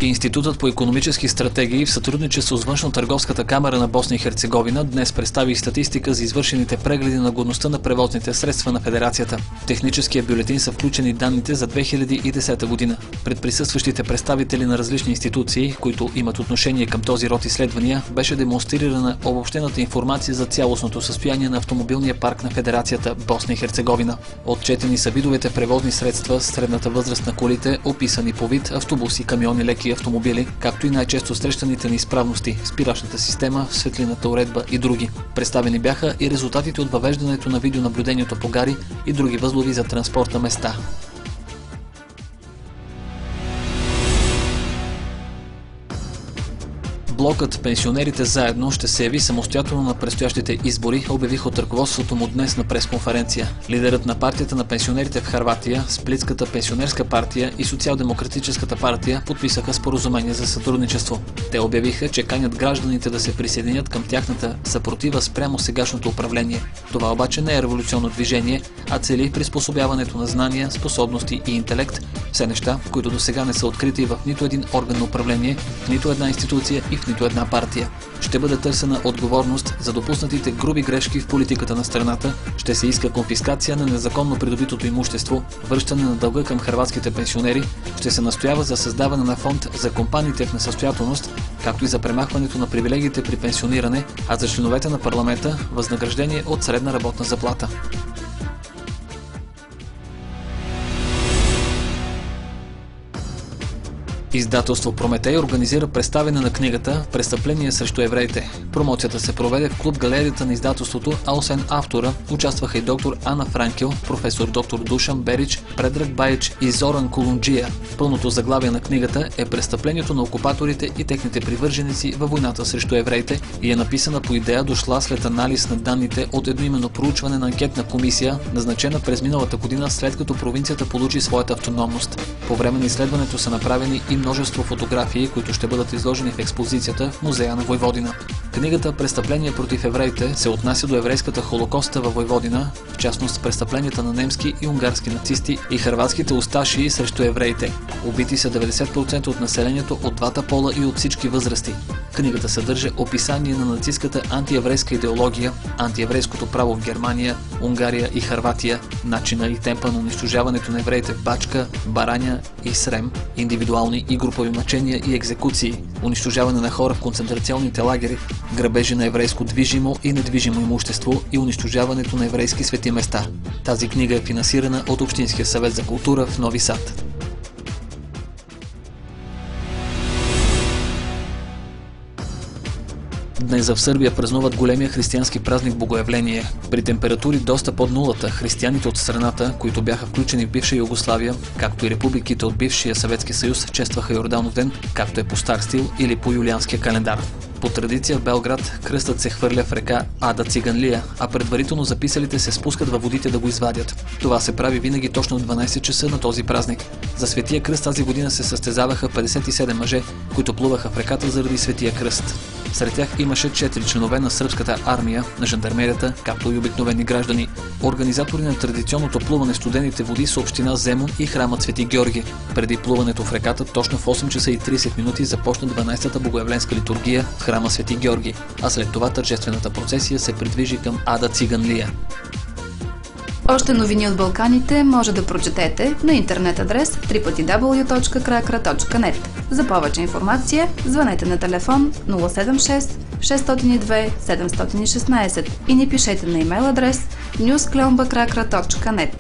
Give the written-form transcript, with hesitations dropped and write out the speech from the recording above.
Институтът по икономически стратегии в сътрудничество с Външно-търговската камара на Босна и Херцеговина днес представи статистика за извършените прегледи на годността на превозните средства на Федерацията. В техническия бюлетин са включени данните за 2010 година. Пред присъстващите представители на различни институции, които имат отношение към този род изследвания, беше демонстрирана обобщената информация за цялостното състояние на автомобилния парк на Федерацията Босна и Херцеговина. Отчетени са видовете превозни средства, средната възраст на колите, описани по вид, автобуси, камиони, леки автомобили, както и най-често срещаните неизправности, спирачната система, светлинната уредба и други. Представени бяха и резултатите от въвеждането на видеонаблюдението по гари и други възлови за транспорт на места. Блокът "Пенсионерите заедно" ще се яви самостоятелно на предстоящите избори, обявиха от ръководството му днес на пресконференция. Лидерът на партията на пенсионерите в Хърватия, Сплитската пенсионерска партия и Социал-демократическата партия подписаха споразумение за сътрудничество. Те обявиха, че канят гражданите да се присъединят към тяхната съпротива спрямо сегашното управление. Това обаче не е революционно движение, а цели приспособяването на знания, способности и интелект, все неща, които досега не са открити в нито един орган на управление, в нито една институция и в нито една партия. Ще бъде търсена отговорност за допуснатите груби грешки в политиката на страната, ще се иска конфискация на незаконно придобитото имущество, връщане на дълга към хърватските пенсионери, ще се настоява за създаване на фонд за компаниите в несъстоятелност, както и за премахването на привилегиите при пенсиониране, а за членовете на парламента възнаграждение от средна работна заплата. Издателство Прометей организира представяне на книгата "Престъпление срещу евреите". Промоцията се проведе в клуб галерията на издателството, а освен автора участваха и доктор Ана Франкел, професор доктор Душан Берич, Предраг Баич и Зоран Колунджия. Пълното заглавие на книгата е "Престъплението на окупаторите и техните привърженици във войната срещу евреите" и е написана по идея, дошла след анализ на данните от едноименно проучване на анкетна комисия, назначена през миналата година, след като провинцията получи своята автономност. По време на изследването са направени и множество фотографии, които ще бъдат изложени в експозицията в музея на Войводина. Книгата "Престъпление против евреите" се отнася до еврейската холокоста във Войводина, в частност престъпленията на немски и унгарски нацисти и хърватските усташии срещу евреите. Убити са 90% от населението от двата пола и от всички възрасти. Книгата съдържа описание на нацистката антиеврейска идеология, антиеврейското право в Германия, Унгария и Хърватия, начина и темпа на унищожаването на евреите в Бачка, Бараня и Срем, индивидуални и групови мъчения и екзекуции, унищожаване на хора в концентрационните лагери, грабежи на еврейско движимо и недвижимо имущество и унищожаването на еврейски свети места. Тази книга е финансирана от Общинския съвет за култура в Нови Сад. Днес в Сърбия празнуват големия християнски празник Богоявление. При температури доста под нулата, християните от страната, които бяха включени в бивша Югославия, както и републиките от бившия Съветски съюз, честваха Йорданов ден, както е по стар стил или по юлианския календар. По традиция в Белград кръстът се хвърля в река Ада Циганлия, а предварително записалите се спускат във водите да го извадят. Това се прави винаги точно в 12 часа на този празник. За Светия кръст тази година се състезаваха 57 мъже, които плуваха в реката заради Светия кръст. Сред тях имаше 4 членове на сръбската армия, на жандармерията, както и обикновени граждани. Организатори на традиционното плуване в студените води са община Земун и храмът Свети Георги. Преди плуването в реката, точно в 8 часа и 30 минути започна 12-та богоявленска литургия в храма Свети Георги, а след това тържествената процесия се придвижи към Ада Циганлия. Още новини от Балканите може да прочетете на интернет адрес www.krakra.net. За повече информация звънете на телефон 076 602 716 и ни пишете на имейл адрес news@krakra.net.